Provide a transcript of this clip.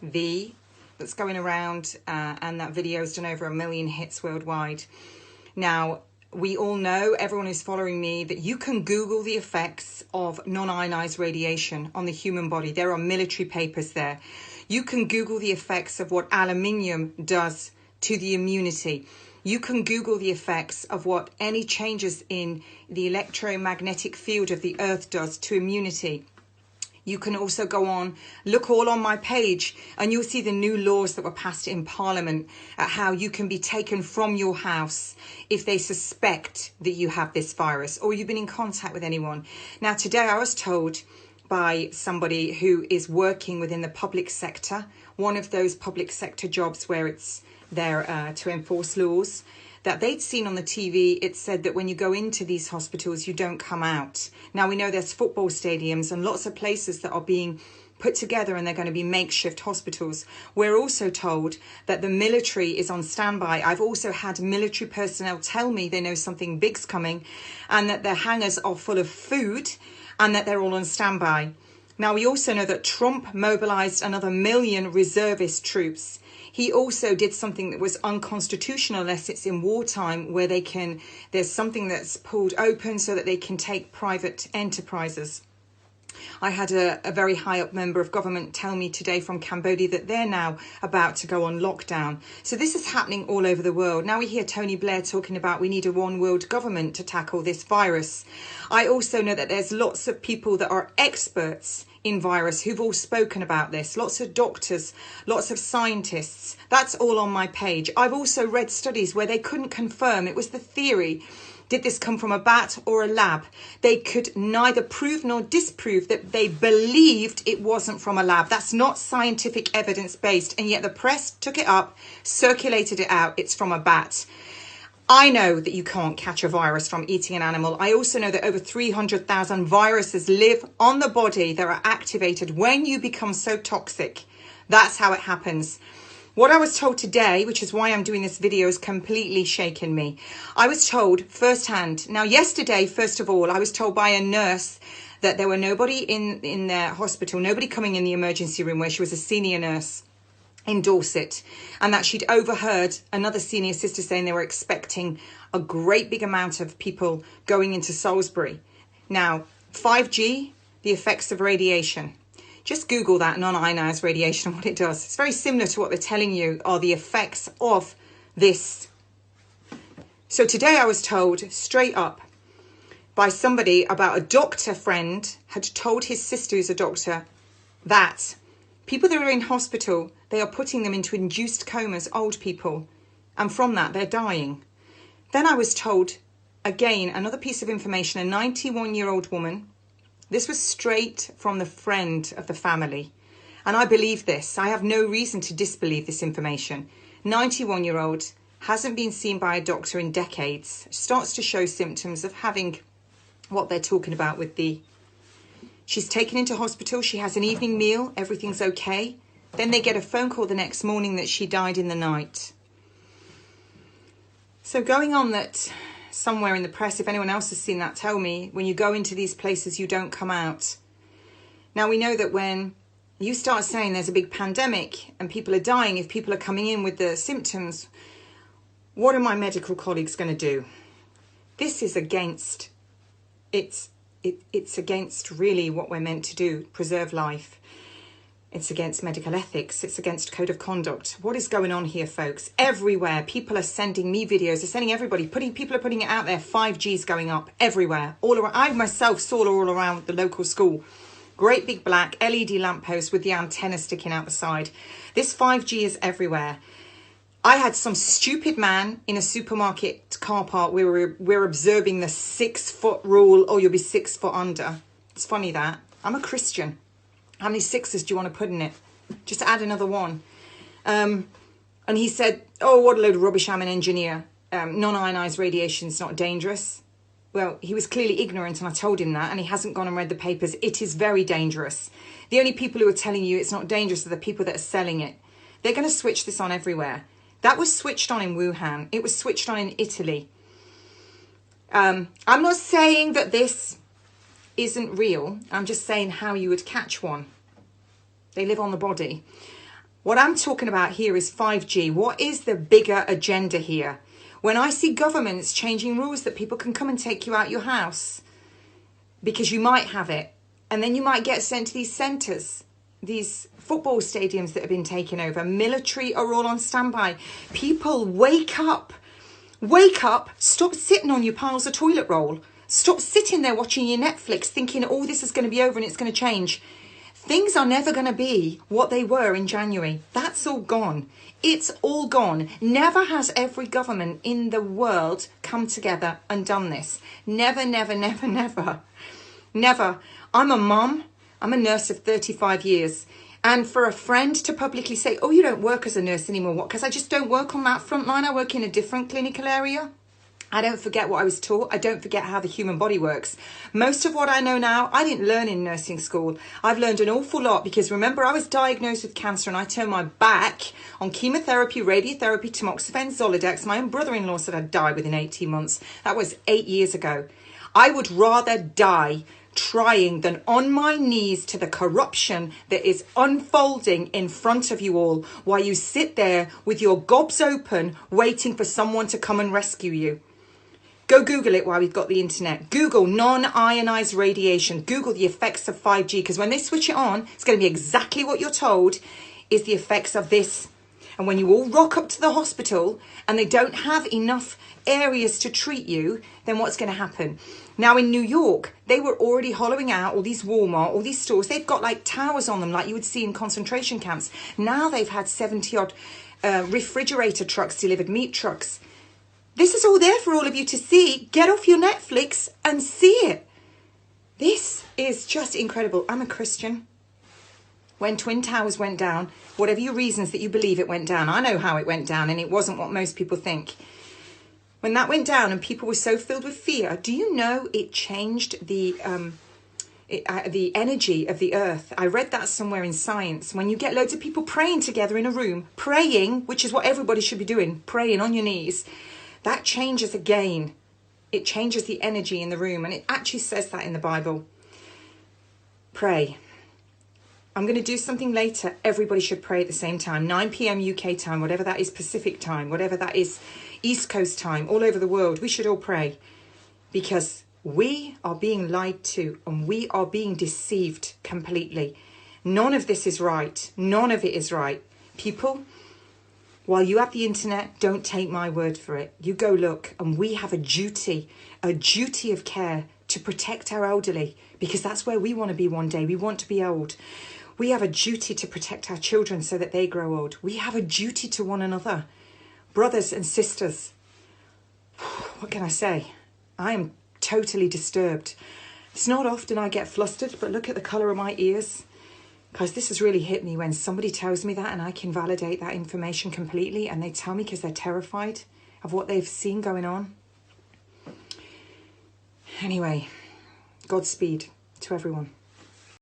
V that's going around, and that video has done over 1 million hits worldwide. Now, we all know, everyone who's following me, that you can Google the effects of non-ionized radiation on the human body. There are military papers there. You can Google the effects of what aluminium does to the immunity. You can Google the effects of what any changes in the electromagnetic field of the earth does to immunity. You can also go on, look all on my page, and you'll see the new laws that were passed in Parliament at how you can be taken from your house if they suspect that you have this virus or you've been in contact with anyone. Now, today I was told by somebody who is working within the public sector, one of those public sector jobs where it's there to enforce laws, that they'd seen on the TV, it said that when you go into these hospitals, you don't come out. Now, we know there's football stadiums and lots of places that are being put together and they're going to be makeshift hospitals. We're also told that the military is on standby. I've also had military personnel tell me they know something big's coming and that their hangars are full of food and that they're all on standby. Now, we also know that Trump mobilized another 1 million reservist troops. He also did something that was unconstitutional unless it's in wartime, where there's something that's pulled open so that they can take private enterprises. I had a very high up member of government tell me today from Cambodia that they're now about to go on lockdown. So this is happening all over the world. Now we hear Tony Blair talking about we need a one world government to tackle this virus. I also know that there's lots of people that are experts in virus who've all spoken about this. Lots of doctors, lots of scientists. That's all on my page. I've also read studies where they couldn't confirm. It was the theory. Did this come from a bat or a lab? They could neither prove nor disprove that they believed it wasn't from a lab. That's not scientific evidence based. And yet the press took it up, circulated it out. It's from a bat. I know that you can't catch a virus from eating an animal. I also know that over 300,000 viruses live on the body that are activated when you become so toxic. That's how it happens. What I was told today, which is why I'm doing this video, has completely shaken me. I was told firsthand. Now, yesterday, first of all, I was told by a nurse that there were nobody in their hospital, nobody coming in the emergency room where she was a senior nurse in Dorset, and that she'd overheard another senior sister saying they were expecting a great big amount of people going into Salisbury. Now, 5G, the effects of radiation. Just Google that, non-ionized radiation, and what it does. It's very similar to what they're telling you are the effects of this. So today I was told straight up by somebody about a doctor friend had told his sister who's a doctor that people that are in hospital, they are putting them into induced comas, old people, and from that they're dying. Then I was told, again, another piece of information, a 91-year-old woman. This was straight from the friend of the family. And I believe this. I have no reason to disbelieve this information. 91-year-old, hasn't been seen by a doctor in decades, starts to show symptoms of having what they're talking about with the... She's taken into hospital, she has an evening meal, everything's okay. Then they get a phone call the next morning that she died in the night. So going on that somewhere in the press, if anyone else has seen that, tell me, when you go into these places, you don't come out. Now, we know that when you start saying there's a big pandemic and people are dying, if people are coming in with the symptoms, what are my medical colleagues going to do? This is against, it's against really what we're meant to do, preserve life. It's against medical ethics. It's against code of conduct. What is going on here, folks? Everywhere, people are sending me videos. They're sending everybody. People are putting it out there. 5G is going up everywhere. All around. I myself saw all around the local school. Great big black LED lamppost with the antenna sticking out the side. This 5G is everywhere. I had some stupid man in a supermarket car park. We're observing the 6-foot rule. Oh, you'll be 6 foot under. It's funny that. I'm a Christian. How many sixes do you want to put in it? Just add another one. And he said, oh, what a load of rubbish, I'm an engineer. Non-ionized radiation is not dangerous. Well, he was clearly ignorant and I told him that, and he hasn't gone and read the papers. It is very dangerous. The only people who are telling you it's not dangerous are the people that are selling it. They're going to switch this on everywhere. That was switched on in Wuhan. It was switched on in Italy. I'm not saying that this isn't real. I'm just saying how you would catch one. They live on the body. What I'm talking about here is 5G. What is the bigger agenda here? When I see governments changing rules that people can come and take you out your house because you might have it, and then you might get sent to these centres, these football stadiums that have been taken over, military are all on standby. People, wake up. Wake up. Stop sitting on your piles of toilet roll. Stop sitting there watching your Netflix thinking, oh, this is going to be over and it's going to change. Things are never going to be what they were in January. That's all gone. It's all gone. Never has every government in the world come together and done this. Never, never, never, never. Never. I'm a mum. I'm a nurse of 35 years. And for a friend to publicly say, oh, you don't work as a nurse anymore. What? Because I just don't work on that front line. I work in a different clinical area. I don't forget what I was taught. I don't forget how the human body works. Most of what I know now, I didn't learn in nursing school. I've learned an awful lot because remember, I was diagnosed with cancer and I turned my back on chemotherapy, radiotherapy, tamoxifen, Zoladex. My own brother-in-law said I'd die within 18 months. That was 8 years ago. I would rather die trying than on my knees to the corruption that is unfolding in front of you all while you sit there with your gobs open waiting for someone to come and rescue you. Go Google it while we've got the internet. Google non-ionized radiation. Google the effects of 5G, because when they switch it on, it's going to be exactly what you're told is the effects of this. And when you all rock up to the hospital and they don't have enough areas to treat you, then what's going to happen? Now in New York, they were already hollowing out all these Walmart, all these stores. They've got like towers on them like you would see in concentration camps. Now they've had 70 odd refrigerator trucks delivered, meat trucks. This is all there for all of you to see. Get off your Netflix and see it. This is just incredible. I'm a Christian. When Twin Towers went down, whatever your reasons that you believe it went down, I know how it went down and it wasn't what most people think. When that went down and people were so filled with fear, do you know it changed the energy of the earth? I read that somewhere in science. When you get loads of people praying together in a room, praying, which is what everybody should be doing, praying on your knees, that changes again. It changes the energy in the room. And it actually says that in the Bible. Pray. I'm going to do something later. Everybody should pray at the same time. 9 p.m. UK time, whatever that is, Pacific time, whatever that is, East Coast time, all over the world. We should all pray. Because we are being lied to and we are being deceived completely. None of this is right. None of it is right. People, while you have the internet, don't take my word for it. You go look, and we have a duty of care to protect our elderly, because that's where we want to be one day. We want to be old. We have a duty to protect our children so that they grow old. We have a duty to one another. Brothers and sisters, what can I say? I am totally disturbed. It's not often I get flustered, but look at the colour of my ears. Because this has really hit me when somebody tells me that and I can validate that information completely, and they tell me because they're terrified of what they've seen going on. Anyway, Godspeed to everyone.